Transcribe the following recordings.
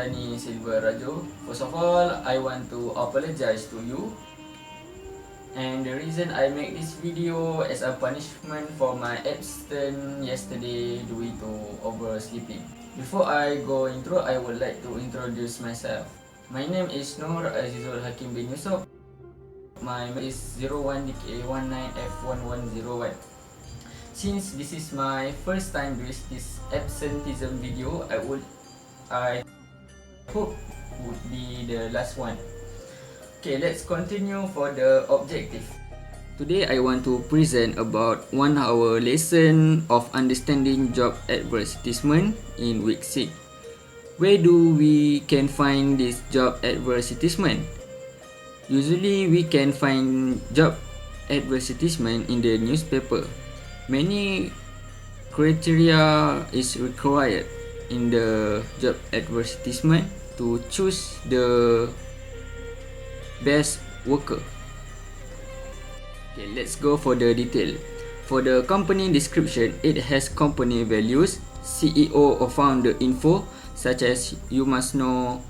Dani Silva Rajo. First of all, I want to apologize to you. And the reason I make this video as a punishment for my absence yesterday due to oversleeping. Before I go intro, I would like to introduce myself. My name is Nur Azizul Hakim bin Yusuf. My name is 01DK19F1101. Since this is my first time doing this absenteeism video, I hope would be the last one. Okay, let's continue for the objective. Today I want to present about 1 hour lesson of understanding job advertisement in week 6. Where do we can find this job advertisement? Usually we can find job advertisement in the newspaper. Many criteria is required in the job advertisement to choose the best worker. Okay, let's go for the detail. For the company description, it has company values, CEO or founder info, such as you must know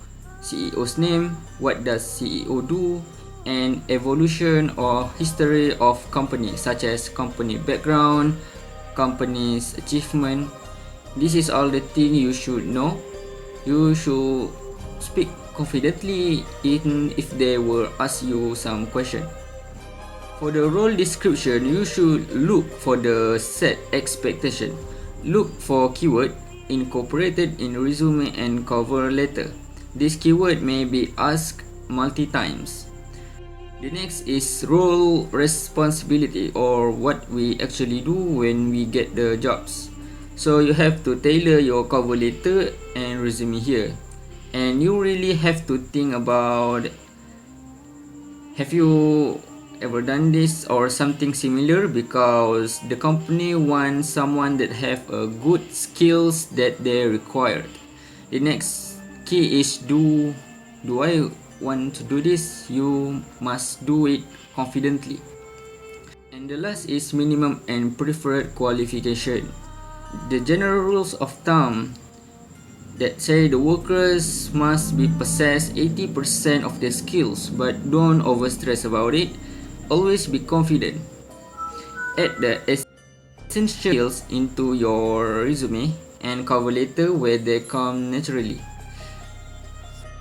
CEO's name, what does CEO do, and evolution or history of company, such as company background, company's achievement. This is all the thing you should know. You should speak confidently even if they will ask you some question. For the role description, you should look for the set expectation. Look for keyword incorporated in resume and cover letter. This keyword may be asked multi times. The next is role responsibility, or what we actually do when we get the jobs. So you have to tailor your cover letter and resume here. And you really have to think about, have you ever done this or something similar, because the company wants someone that have a good skills that they required. The next key is do I want to do this? You must do it confidently. And the last is minimum and preferred qualification. The general rules of thumb that say the workers must be possess 80% of their skills, but don't overstress about it. Always be confident. Add the essentials into your resume and cover letter where they come naturally.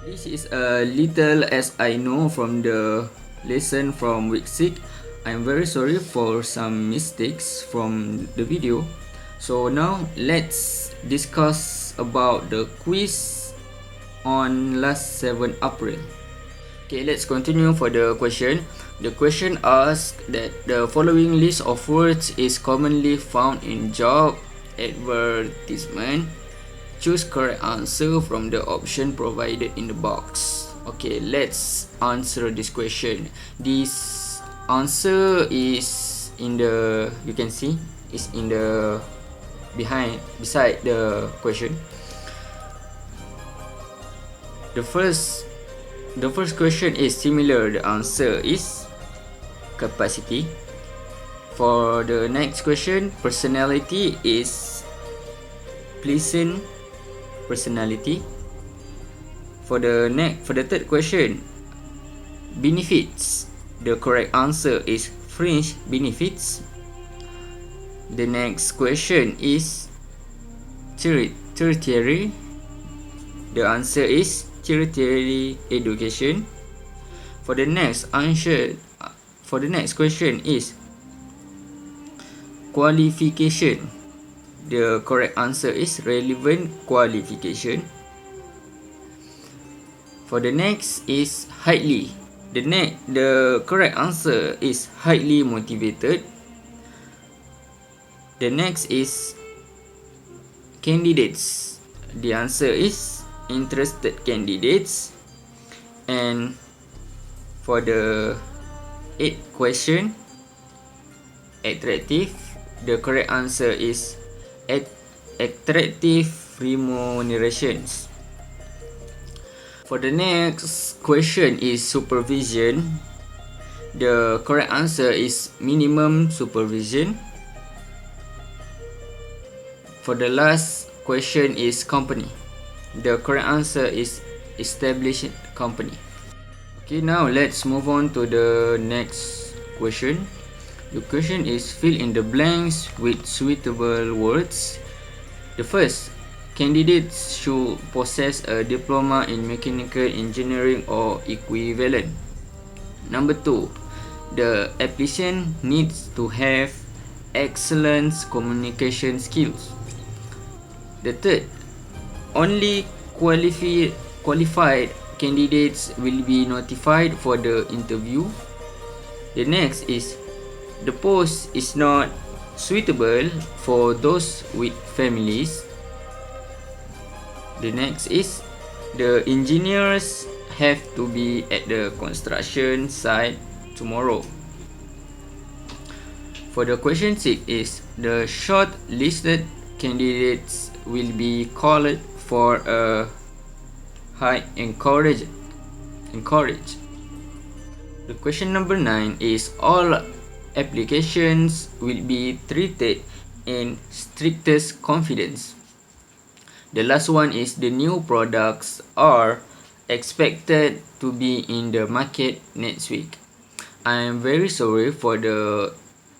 This is a little as I know from the lesson from week 6. I'm very sorry for some mistakes from the video. So now let's discuss about the quiz on last 7 April. Okay, let's continue for the question. The question asks that the following list of words is commonly found in job advertisement. Choose correct answer from the option provided in the box. Okay, let's answer this question. This answer is in the, you can see, is in the beside the question. The first question is similar. The answer is capacity. For the next question, personality is pleasant personality. For the third question, benefits, the correct answer is fringe benefits. The next question is tertiary. The answer is tertiary education. For the next question is qualification. The correct answer is relevant qualification. For the next is highly. The correct answer is highly motivated. The next is candidates. The answer is interested candidates. And for the 8th question, attractive. The correct answer is attractive remunerations. For the next question is supervision. The correct answer is minimum supervision. For the last question is company. The correct answer is established company. Okay, now let's move on to the next question. The question is fill in the blanks with suitable words. The first, candidates should possess a diploma in mechanical engineering or equivalent. Number 2, the applicant needs to have excellent communication skills. The third, only qualified candidates will be notified for the interview. The next is the post is not suitable for those with families. The next is the engineers have to be at the construction site tomorrow. For the question 6 is the shortlisted candidates will be called for a high encourage. The question number 9 is all applications will be treated in strictest confidence. The last one is the new products are expected to be in the market next week. I am very sorry for the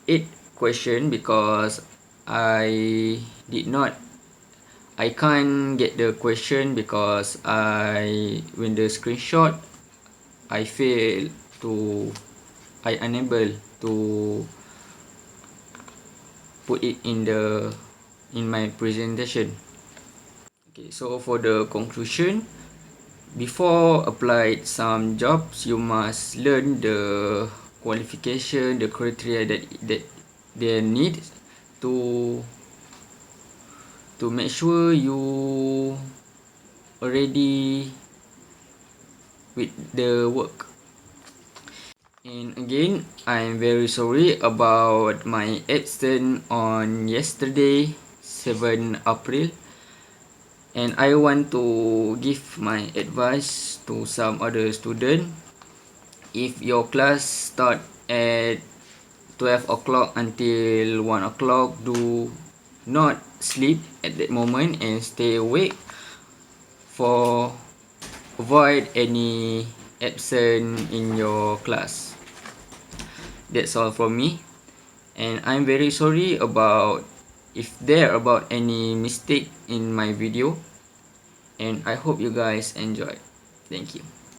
8th question because I can't get the question because when the screenshot I unable to put it in my presentation. Okay, so for the conclusion, before apply some jobs, you must learn the qualification, the criteria that they need to make sure you already with the work. And again, I'm very sorry about my absence on yesterday, 7 April. And I want to give my advice to some other student. If your class start at 12 o'clock until 1 o'clock, do not sleep at that moment and stay awake for avoid any absence in your class. That's all from me, and I'm very sorry about if there about any mistake in my video, and I hope you guys enjoy. Thank you.